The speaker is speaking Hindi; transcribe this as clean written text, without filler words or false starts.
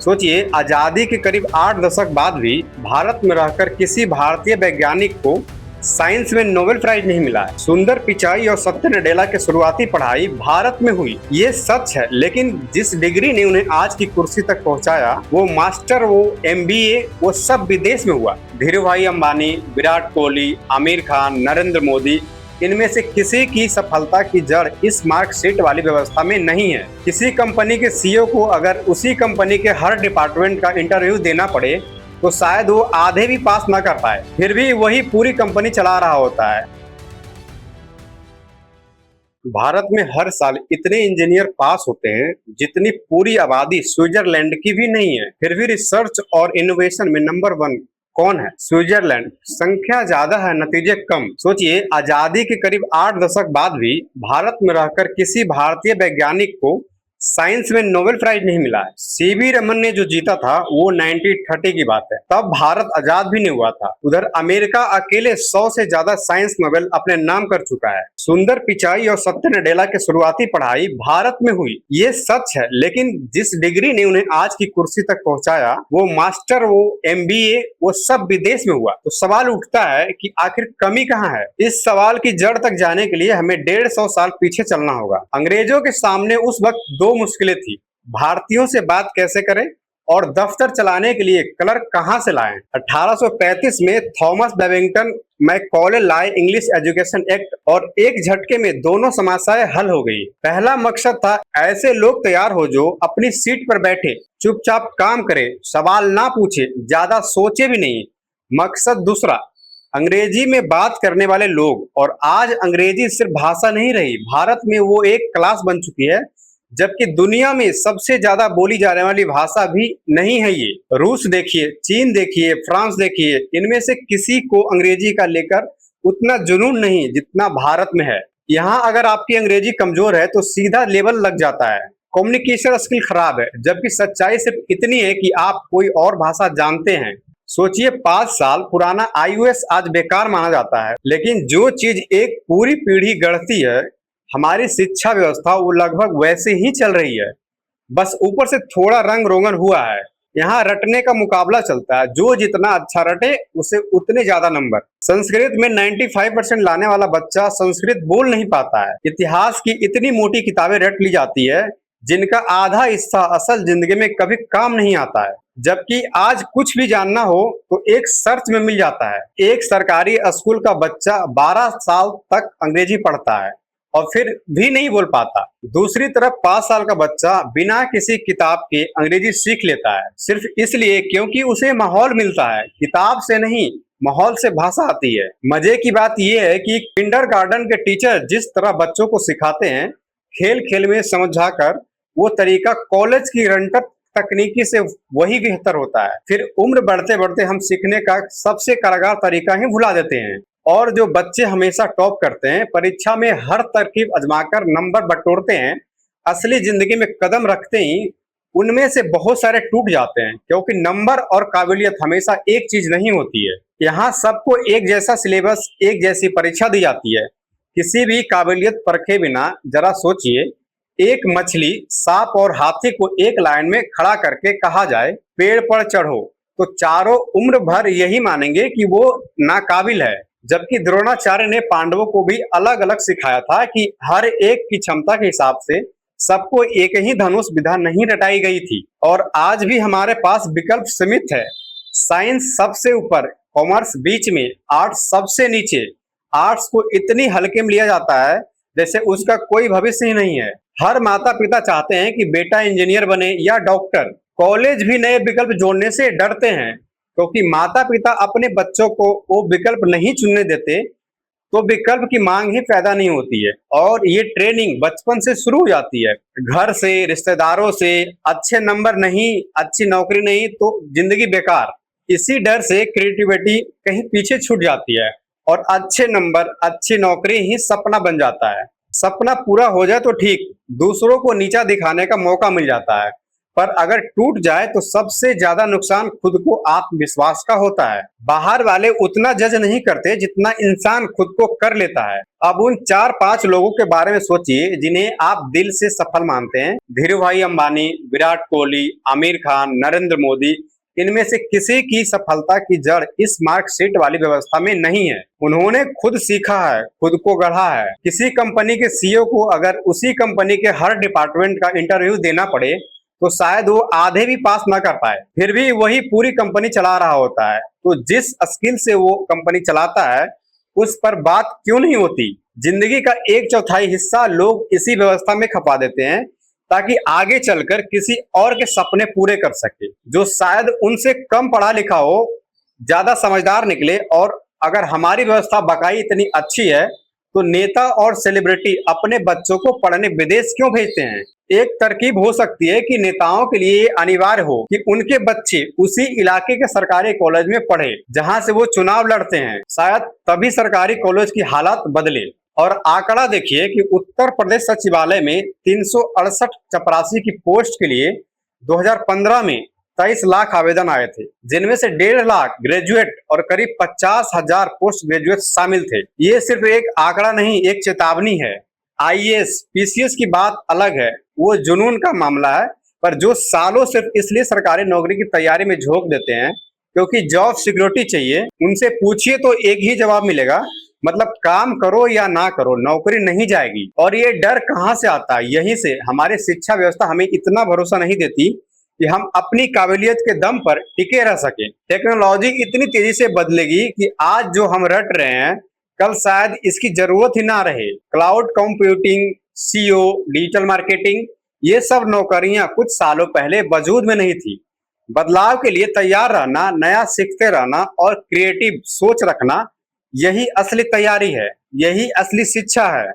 सोचिए, आजादी के करीब 8 दशक बाद भी भारत में रहकर किसी भारतीय वैज्ञानिक को साइंस में नोबेल प्राइज नहीं मिला है। सुंदर पिचाई और सत्य नडेला की शुरुआती पढ़ाई भारत में हुई, ये सच है। लेकिन जिस डिग्री ने उन्हें आज की कुर्सी तक पहुंचाया, वो मास्टर, वो MBA, वो सब विदेश में हुआ। धीरूभाई अंबानी, विराट कोहली, आमिर खान, नरेंद्र मोदी, इनमें से किसी की सफलता की जड़ इस मार्कशीट वाली व्यवस्था में नहीं है। किसी कंपनी के CEO को अगर उसी कंपनी के हर डिपार्टमेंट का इंटरव्यू देना पड़े तो शायद वो आधे भी पास ना कर पाए, फिर भी वही पूरी कंपनी चला रहा होता है। भारत में हर साल इतने इंजीनियर पास होते हैं जितनी पूरी आबादी स्विट्जरलैंड की भी नहीं है। फिर भी रिसर्च और इनोवेशन में नंबर 1 कौन है? स्विट्जरलैंड। संख्या ज्यादा है, नतीजे कम। सोचिए, आजादी के करीब 8 दशक बाद भी भारत में रहकर किसी भारतीय वैज्ञानिक को साइंस में नोबेल प्राइज नहीं मिला है। CV रमन ने जो जीता था वो 1930 की बात है, तब भारत आजाद भी नहीं हुआ था। उधर अमेरिका अकेले 100 से ज्यादा साइंस नोबेल अपने नाम कर चुका है। सुंदर पिचाई और सत्य नडेला की शुरुआती पढ़ाई भारत में हुई, ये सच है। लेकिन जिस डिग्री ने उन्हें आज की कुर्सी तक पहुंचाया, वो मास्टर, वो MBA, वो सब विदेश में हुआ। तो सवाल उठता है कि आखिर कमी कहाँ है? इस सवाल की जड़ तक जाने के लिए हमें 150 साल पीछे चलना होगा। अंग्रेजों के सामने उस वक्त दो मुश्किलें थी: भारतीयों से बात कैसे करें और दफ्तर चलाने के लिए क्लर्क कहां से लाएं। 1835 में थॉमस बेबिंगटन मैकॉले लाए इंग्लिश एजुकेशन एक्ट, और एक झटके में दोनों समस्याएं हल हो गई। पहला मकसद था ऐसे लोग तैयार हो जो अपनी सीट पर बैठे चुपचाप काम करे, सवाल ना पूछे, ज्यादा सोचे भी नहीं। मकसद दूसरा, अंग्रेजी में बात करने वाले लोग। और आज अंग्रेजी सिर्फ भाषा नहीं रही, भारत में वो एक क्लास बन चुकी है, जबकि दुनिया में सबसे ज्यादा बोली जाने वाली भाषा भी नहीं है ये। रूस देखिए, चीन देखिए, फ्रांस देखिए, इनमें से किसी को अंग्रेजी का लेकर उतना जुनून नहीं जितना भारत में है। यहाँ अगर आपकी अंग्रेजी कमजोर है तो सीधा लेबल लग जाता है, कम्युनिकेशन स्किल खराब है। जबकि सच्चाई सिर्फ इतनी है कि आप कोई और भाषा जानते हैं। सोचिए, 5 साल पुराना IOS आज बेकार माना जाता है, लेकिन जो चीज एक पूरी पीढ़ी गढ़ती है, हमारी शिक्षा व्यवस्था, वो लगभग वैसे ही चल रही है। बस ऊपर से थोड़ा रंग रोगन हुआ है। यहाँ रटने का मुकाबला चलता है, जो जितना अच्छा रटे उसे उतने ज्यादा नंबर। संस्कृत में 95% लाने वाला बच्चा संस्कृत बोल नहीं पाता है। इतिहास की इतनी मोटी किताबें रट ली जाती है जिनका आधा हिस्सा असल जिंदगी में कभी काम नहीं आता है। जबकि आज कुछ भी जानना हो तो एक सर्च में मिल जाता है। एक सरकारी स्कूल का बच्चा 12 साल तक अंग्रेजी पढ़ता है और फिर भी नहीं बोल पाता। दूसरी तरफ 5 साल का बच्चा बिना किसी किताब के अंग्रेजी सीख लेता है, सिर्फ इसलिए क्योंकि उसे माहौल मिलता है। किताब से नहीं, माहौल से भाषा आती है। मजे की बात यह है कि किंडरगार्टन के टीचर जिस तरह बच्चों को सिखाते हैं, खेल खेल में समझाकर, वो तरीका कॉलेज की रंटक तकनीकी से वही बेहतर होता है। फिर उम्र बढ़ते बढ़ते हम सीखने का सबसे कारगर तरीका ही भुला देते हैं। और जो बच्चे हमेशा टॉप करते हैं, परीक्षा में हर तरकीब आजमाकर नंबर बटोरते हैं, असली जिंदगी में कदम रखते ही उनमें से बहुत सारे टूट जाते हैं। क्योंकि नंबर और काबिलियत हमेशा एक चीज नहीं होती है। यहाँ सबको एक जैसा सिलेबस, एक जैसी परीक्षा दी जाती है, किसी भी काबिलियत परखे बिना। जरा सोचिए, एक मछली, सांप और हाथी को एक लाइन में खड़ा करके कहा जाए पेड़ पर चढ़ो, तो चारों उम्र भर यही मानेंगे कि वो नाकाबिल है। जबकि द्रोणाचार्य ने पांडवों को भी अलग अलग सिखाया था कि हर एक की क्षमता के हिसाब से सबको एक ही धनुष विधा नहीं रटाई गई थी। और आज भी हमारे पास विकल्प सीमित है। साइंस सबसे ऊपर, कॉमर्स बीच में, आर्ट्स सबसे नीचे। आर्ट्स को इतनी हल्के में लिया जाता है जैसे उसका कोई भविष्य ही नहीं है। हर माता पिता चाहते हैं कि बेटा इंजीनियर बने या डॉक्टर। कॉलेज भी नए विकल्प जोड़ने से डरते हैं, क्योंकि माता पिता अपने बच्चों को वो विकल्प नहीं चुनने देते, तो विकल्प की मांग ही पैदा नहीं होती है। और ये ट्रेनिंग बचपन से शुरू हो जाती है, घर से, रिश्तेदारों से। अच्छे नंबर नहीं, अच्छी नौकरी नहीं तो जिंदगी बेकार। इसी डर से क्रिएटिविटी कहीं पीछे छूट जाती है और अच्छे नंबर, अच्छी नौकरी ही सपना बन जाता है। सपना पूरा हो जाए तो ठीक, दूसरों को नीचा दिखाने का मौका मिल जाता है। पर अगर टूट जाए तो सबसे ज्यादा नुकसान खुद को आत्मविश्वास का होता है। बाहर वाले उतना जज नहीं करते जितना इंसान खुद को कर लेता है। अब उन 4-5 लोगों के बारे में सोचिए जिन्हें आप दिल से सफल मानते हैं। धीरूभाई अंबानी, विराट कोहली, आमिर खान, नरेंद्र मोदी, इनमें से किसी की सफलता की जड़ इस मार्कशीट वाली व्यवस्था में नहीं है। उन्होंने खुद सीखा है, खुद को गढ़ा है। किसी कंपनी के सीईओ को अगर उसी कंपनी के हर डिपार्टमेंट का इंटरव्यू देना पड़े तो शायद वो आधे भी पास ना कर पाए, फिर भी वही पूरी कंपनी चला रहा होता है। तो जिस स्किल से वो कंपनी चलाता है उस पर बात क्यों नहीं होती? जिंदगी का 1/4 हिस्सा लोग इसी व्यवस्था में खपा देते हैं ताकि आगे चलकर किसी और के सपने पूरे कर सके, जो शायद उनसे कम पढ़ा लिखा हो, ज्यादा समझदार निकले। और अगर हमारी व्यवस्था बकाई इतनी अच्छी है तो नेता और सेलिब्रिटी अपने बच्चों को पढ़ने विदेश क्यों भेजते हैं? एक तरकीब हो सकती है कि नेताओं के लिए ये अनिवार्य हो कि उनके बच्चे उसी इलाके के सरकारी कॉलेज में पढ़े जहां से वो चुनाव लड़ते हैं। शायद तभी सरकारी कॉलेज की हालत बदले। और आंकड़ा देखिए कि उत्तर प्रदेश सचिवालय में 368 चपरासी की पोस्ट के लिए 2015 में 23 लाख आवेदन आए थे, जिनमें से 1.5 लाख ग्रेजुएट और करीब 50,000 पोस्ट ग्रेजुएट शामिल थे। ये सिर्फ एक आंकड़ा नहीं, एक चेतावनी है। आईएएस, पीसीएस की बात अलग है, वो जुनून का मामला है। पर जो सालों सिर्फ इसलिए सरकारी नौकरी की तैयारी में झोंक देते हैं क्योंकि जॉब सिक्योरिटी चाहिए, उनसे पूछिए तो एक ही जवाब मिलेगा, मतलब काम करो या ना करो, नौकरी नहीं जाएगी। और ये डर कहाँ से आता है? यहीं से। हमारी शिक्षा व्यवस्था हमें इतना भरोसा नहीं देती कि हम अपनी काबिलियत के दम पर टिके रह सके। टेक्नोलॉजी इतनी तेजी से बदलेगी कि आज जो हम रट रहे हैं कल शायद इसकी जरूरत ही ना रहे। Cloud computing, CEO, digital marketing, ये सब नौकरियां कुछ सालों पहले वजूद में नहीं थी। बदलाव के लिए तैयार रहना, नया सीखते रहना और क्रिएटिव सोच रखना, यही असली तैयारी है, यही असली शिक्षा है।